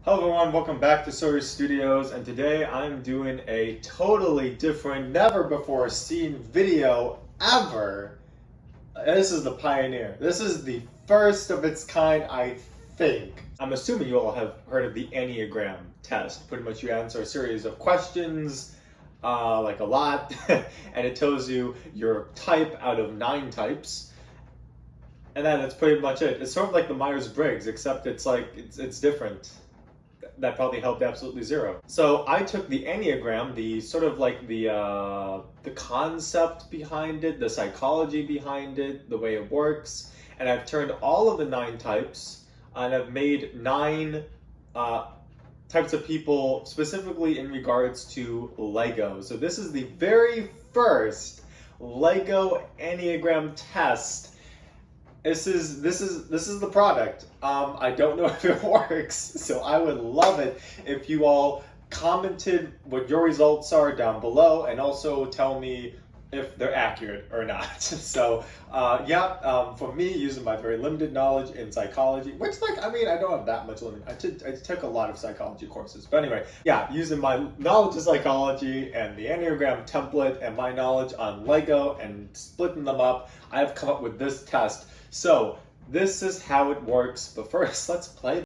Hello everyone, welcome back to Sawyer Studios, and today I'm doing a totally different, never before seen video ever. This is the pioneer. This is the first of its kind, I think. I'm assuming you all have heard of the Enneagram test. Pretty much you answer a series of questions, like a lot, and it tells you your type out of 9 types. And then that's pretty much it. It's sort of like the Myers-Briggs, except it's different. That probably helped absolutely zero. So I took the Enneagram, the sort of like the concept behind it, the psychology behind it, the way it works, and I've turned all of the 9 types, and I've made 9 types of people specifically in regards to Lego. So this is the very first Lego Enneagram test. This is the product. I don't know if it works, so I would love it if you all commented what your results are down below, and also tell me if they're accurate or not. So for me, using my very limited knowledge in psychology, which I don't have that much limit. I took a lot of psychology courses, but anyway, using my knowledge of psychology and the Enneagram template and my knowledge on Lego and splitting them up, I have come up with this test. So this is how it works, but first let's play.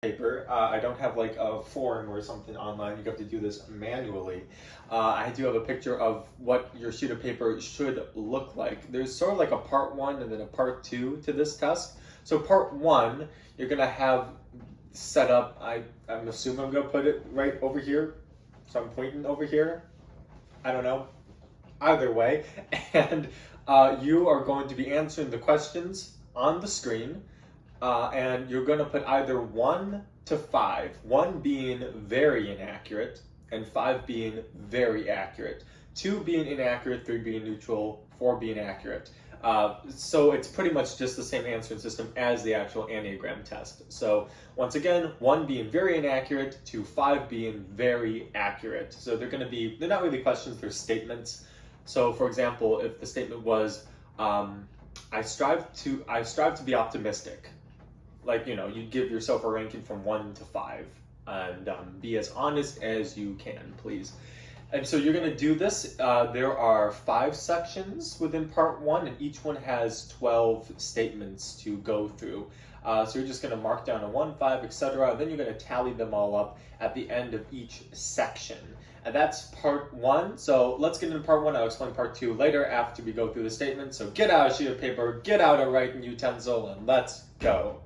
Paper. I don't have like a form or something online. You have to do this manually. I do have a picture of what your sheet of paper should look like. There's sort of like a part 1 and then a part 2 to this test. So part 1, you're gonna have set up. I'm assuming I'm gonna put it right over here. So I'm pointing over here. I don't know. Either way, and you are going to be answering the questions on the screen. And you're going to put either 1 to 5, 1 being very inaccurate, and 5 being very accurate. 2 being inaccurate, 3 being neutral, 4 being accurate. So it's pretty much just the same answering system as the actual Enneagram test. So once again, 1 being very inaccurate to 5 being very accurate. So they're not really questions, they're statements. So for example, if the statement was, I strive to be optimistic. Like, you'd give yourself a ranking from 1 to 5, and be as honest as you can, please. And so you're going to do this. There are 5 sections within part 1, and each one has 12 statements to go through. So you're just going to mark down a 1, 5, etc. Then you're going to tally them all up at the end of each section. And that's part 1. So let's get into part 1. I'll explain part 2 later after we go through the statement. So get out a sheet of paper, get out a writing utensil, and let's go.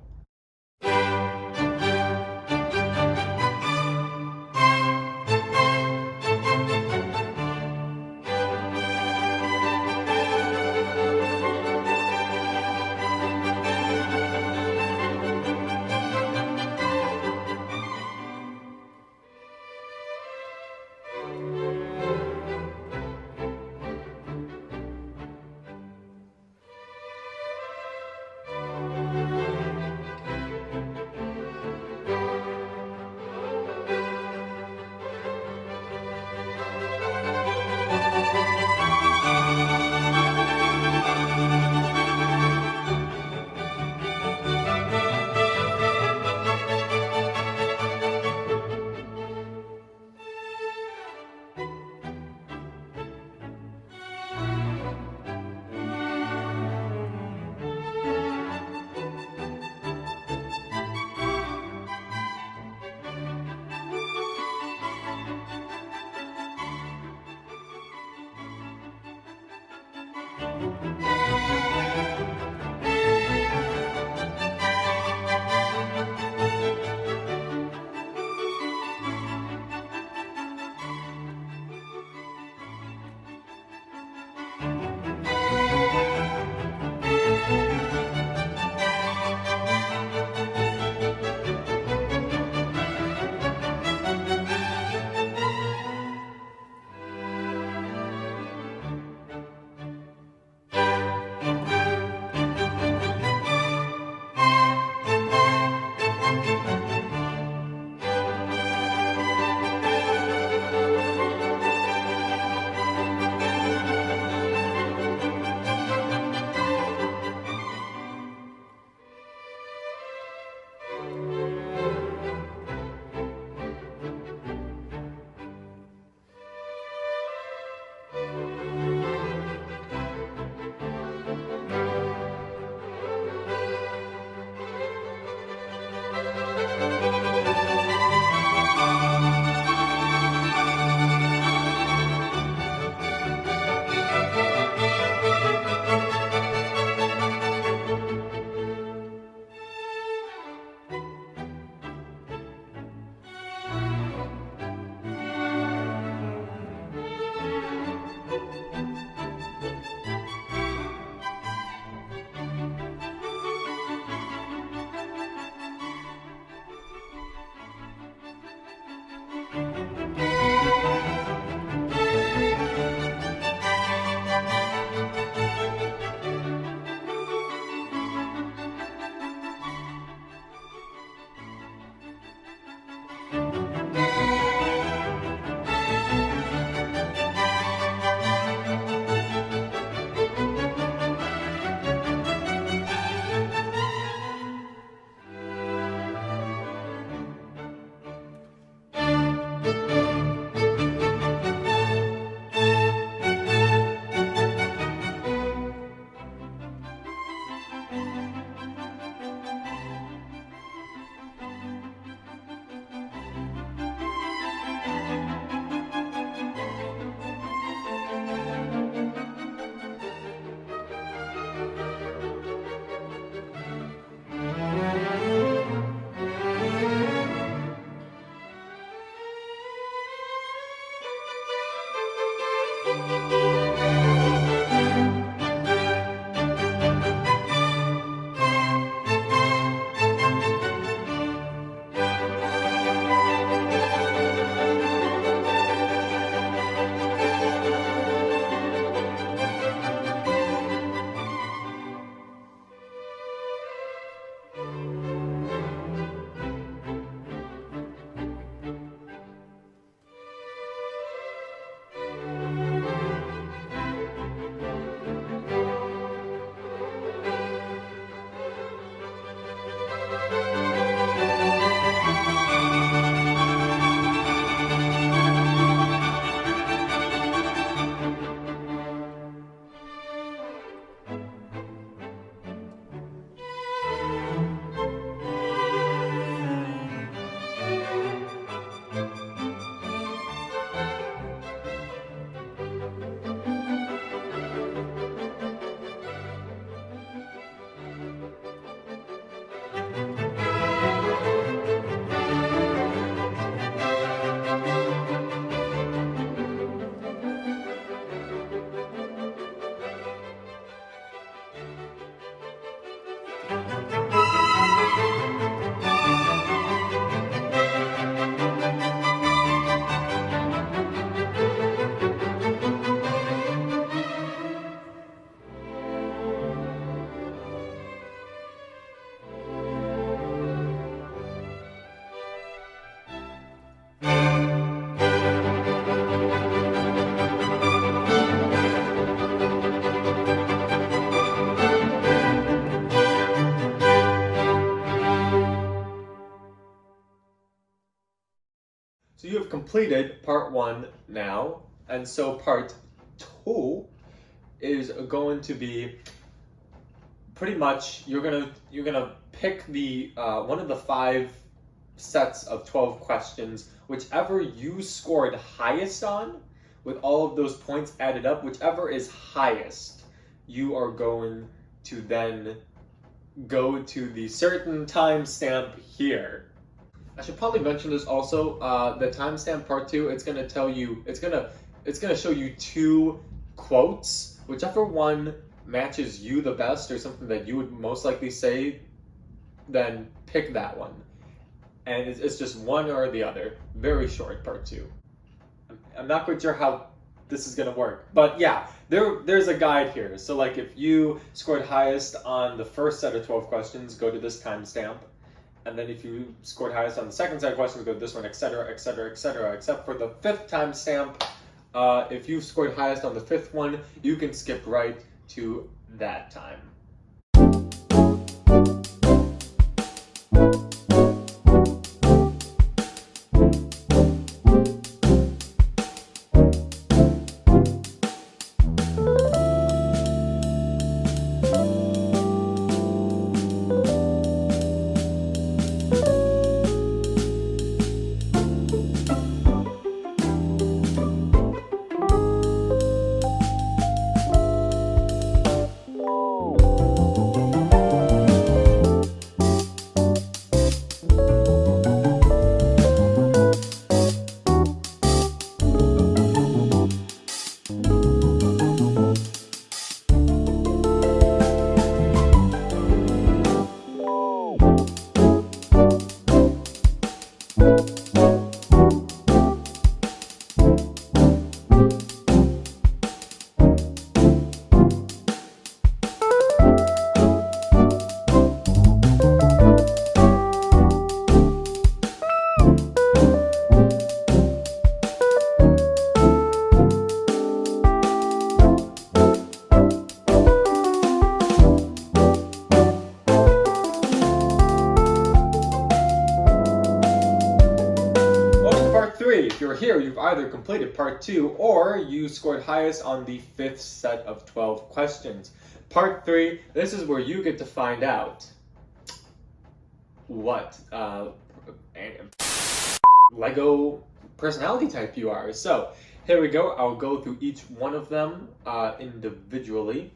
So you have completed part 1 now, and so part 2 is going to be pretty much you're gonna pick the one of the 5 sets of 12 questions, whichever you scored highest on, with all of those points added up, whichever is highest, you are going to then go to the certain timestamp here. I should probably mention this also. The timestamp part 2, it's gonna tell you, it's gonna show you 2 quotes, whichever one matches you the best or something that you would most likely say, then pick that one. And it's just one or the other. Very short part 2. I'm not quite sure how this is gonna work, but yeah, there's a guide here. So like if you scored highest on the first set of 12 questions, go to this timestamp. And then if you scored highest on the second set of questions, go to this one, etc., etc., etc. Except for the 5th timestamp, if you scored highest on the 5th one, you can skip right to that time. If you're here, you've either completed part 2 or you scored highest on the 5th set of 12 questions. Part 3, this is where you get to find out what Lego personality type you are. So here we go. I'll go through each one of them individually.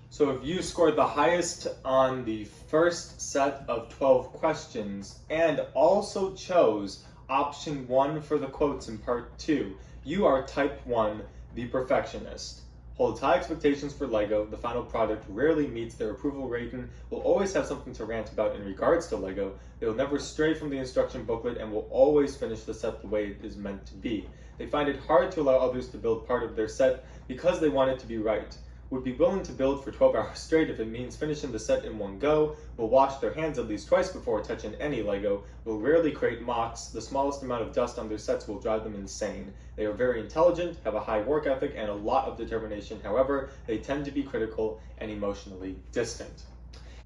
So if you scored the highest on the first set of 12 questions and also chose option 1 for the quotes in part 2, you are type 1, the perfectionist. Holds high expectations for Lego. The final product rarely meets their approval rating, will always have something to rant about in regards to Lego. They will never stray from the instruction booklet and will always finish the set the way it is meant to be. They find it hard to allow others to build part of their set because they want it to be right. Would be willing to build for 12 hours straight if it means finishing the set in one go, will wash their hands at least twice before touching any Lego, will rarely create mocks. The smallest amount of dust on their sets will drive them insane. They are very intelligent, have a high work ethic, and a lot of determination. However, they tend to be critical and emotionally distant.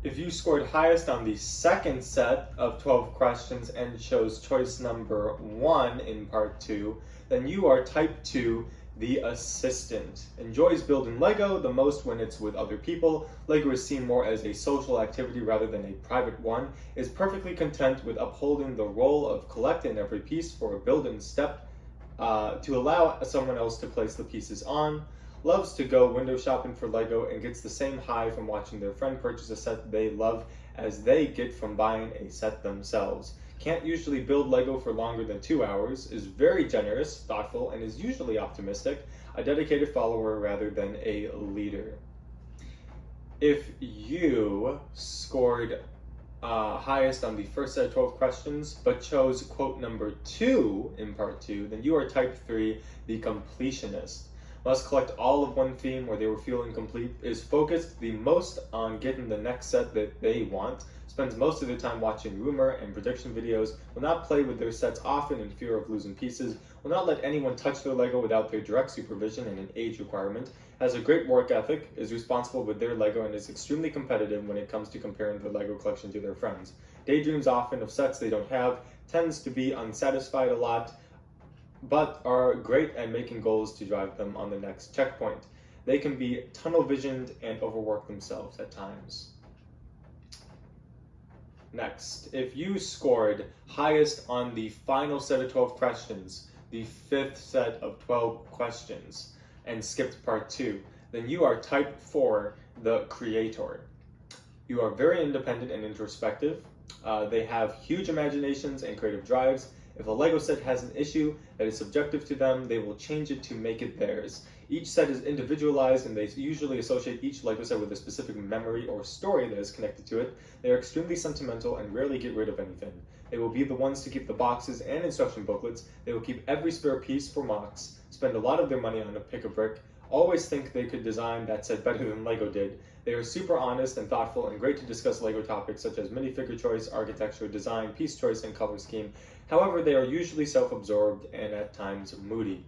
If you scored highest on the second set of 12 questions and chose choice number 1 in part 2, then you are type 2, the assistant. Enjoys building Lego the most when it's with other people. Lego is seen more as a social activity rather than a private one. Is perfectly content with upholding the role of collecting every piece for a building step to allow someone else to place the pieces on. Loves to go window shopping for Lego and gets the same high from watching their friend purchase a set they love as they get from buying a set themselves. Can't usually build Lego for longer than 2 hours, is very generous, thoughtful, and is usually optimistic, a dedicated follower rather than a leader. If you scored highest on the first set of 12 questions, but chose quote number 2 in part 2, then you are type 3, the completionist. Must collect all of one theme where they will feel incomplete, is focused the most on getting the next set that they want, spends most of their time watching rumor and prediction videos, will not play with their sets often in fear of losing pieces, will not let anyone touch their Lego without their direct supervision and an age requirement, has a great work ethic, is responsible with their Lego, and is extremely competitive when it comes to comparing their Lego collection to their friends. Daydreams often of sets they don't have, tends to be unsatisfied a lot, but are great at making goals to drive them on the next checkpoint. They can be tunnel visioned and overwork themselves at times. Next, if you scored highest on the final set of 12 questions, the 5th set of 12 questions, and skipped part 2, then you are type 4, the creator. You are very independent and introspective. They have huge imaginations and creative drives. If a Lego set has an issue that is subjective to them, they will change it to make it theirs. Each set is individualized and they usually associate each Lego set with a specific memory or story that is connected to it. They are extremely sentimental and rarely get rid of anything. They will be the ones to keep the boxes and instruction booklets. They will keep every spare piece for mocks, spend a lot of their money on a pick-a-brick, always think they could design that set better than Lego did. They are super honest and thoughtful and great to discuss Lego topics such as minifigure choice, architecture, design, piece choice, and color scheme. However, they are usually self-absorbed and at times moody.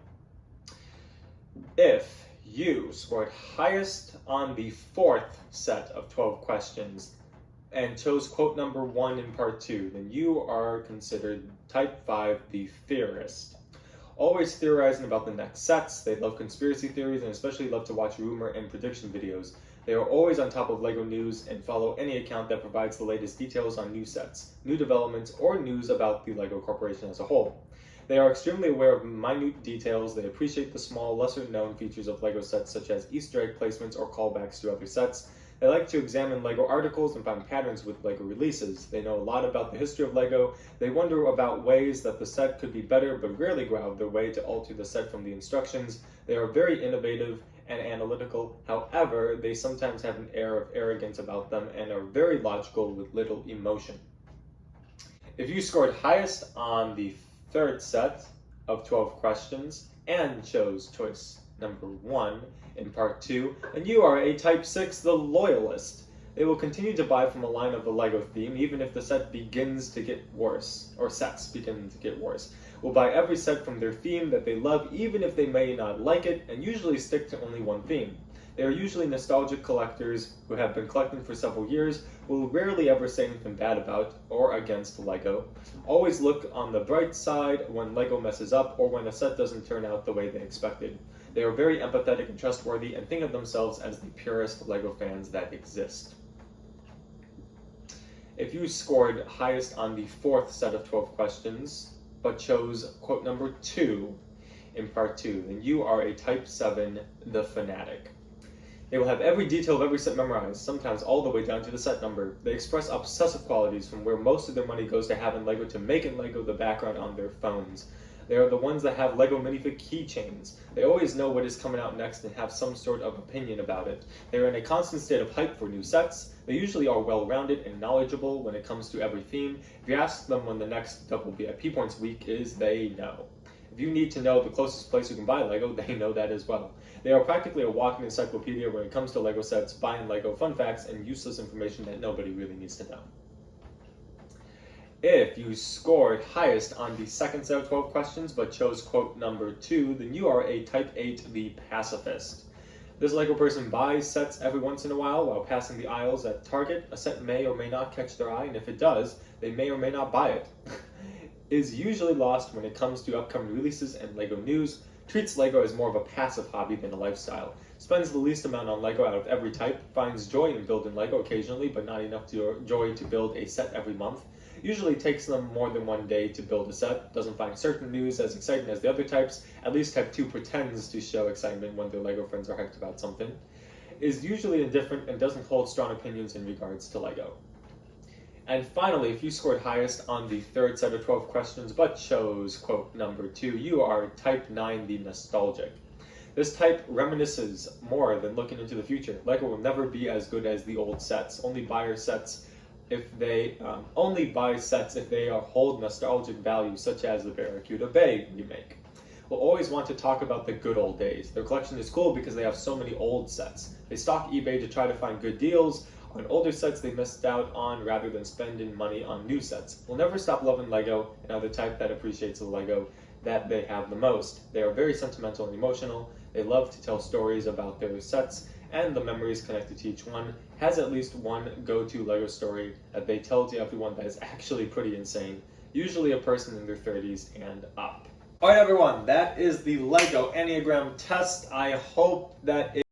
If you scored highest on the 4th set of 12 questions and chose quote number 1 in part 2, then you are considered type 5, the theorist. Always theorizing about the next sets. They love conspiracy theories and especially love to watch rumor and prediction videos. They are always on top of Lego news and follow any account that provides the latest details on new sets, new developments, or news about the Lego Corporation as a whole. They are extremely aware of minute details. They appreciate the small, lesser-known features of Lego sets such as Easter egg placements or callbacks to other sets. They like to examine Lego articles and find patterns with Lego releases. They know a lot about the history of Lego. They wonder about ways that the set could be better, but rarely go out of their way to alter the set from the instructions. They are very innovative and analytical. However, they sometimes have an air of arrogance about them and are very logical with little emotion. If you scored highest on the 3rd set of 12 questions and chose choice number 1 in part 2, and you are a type 6, the loyalist. They will continue to buy from a line of the Lego theme even if the set begins to get worse, or sets begin to get worse. Will buy every set from their theme that they love even if they may not like it, and usually stick to only one theme. They are usually nostalgic collectors who have been collecting for several years, will rarely ever say anything bad about or against Lego, always look on the bright side when Lego messes up or when a set doesn't turn out the way they expected. They are very empathetic and trustworthy and think of themselves as the purest Lego fans that exist. If you scored highest on the fourth set of 12 questions, but chose quote number 2 in part 2, then you are a type 7, the fanatic. They will have every detail of every set memorized, sometimes all the way down to the set number. They express obsessive qualities from where most of their money goes to having Lego to making Lego the background on their phones. They are the ones that have Lego minifig keychains. They always know what is coming out next and have some sort of opinion about it. They are in a constant state of hype for new sets. They usually are well-rounded and knowledgeable when it comes to every theme. If you ask them when the next double VIP points week is, they know. If you need to know the closest place you can buy Lego, they know that as well. They are practically a walking encyclopedia when it comes to Lego sets, buying Lego, fun facts, and useless information that nobody really needs to know. If you scored highest on the second set of 12 questions but chose quote number 2, then you are a type 8, the pacifist. This Lego person buys sets every once in a while passing the aisles at Target. A set may or may not catch their eye, and if it does, they may or may not buy it. Is usually lost when it comes to upcoming releases and Lego news, treats Lego as more of a passive hobby than a lifestyle, spends the least amount on Lego out of every type, finds joy in building Lego occasionally but not enough joy to build a set every month, usually takes them more than one day to build a set, doesn't find certain news as exciting as the other types, at least type 2 pretends to show excitement when their Lego friends are hyped about something, is usually indifferent and doesn't hold strong opinions in regards to Lego. And finally, if you scored highest on the third set of 12 questions but chose quote number 2, you are type 9, the nostalgic. This type reminisces more than looking into the future. Lego will never be as good as the old sets. Only buy sets if they hold nostalgic value, such as the Barracuda Bay remake. Will always want to talk about the good old days. Their collection is cool because they have so many old sets. They stalk eBay to try to find good deals on older sets they missed out on rather than spending money on new sets. Will never stop loving Lego and are the type that appreciates the Lego that they have the most. They are very sentimental and emotional. They love to tell stories about their sets and the memories connected to each one. Has at least one go-to Lego story that they tell to everyone that is actually pretty insane. Usually a person in their 30s and up. Alright everyone, that is the Lego Enneagram test. I hope that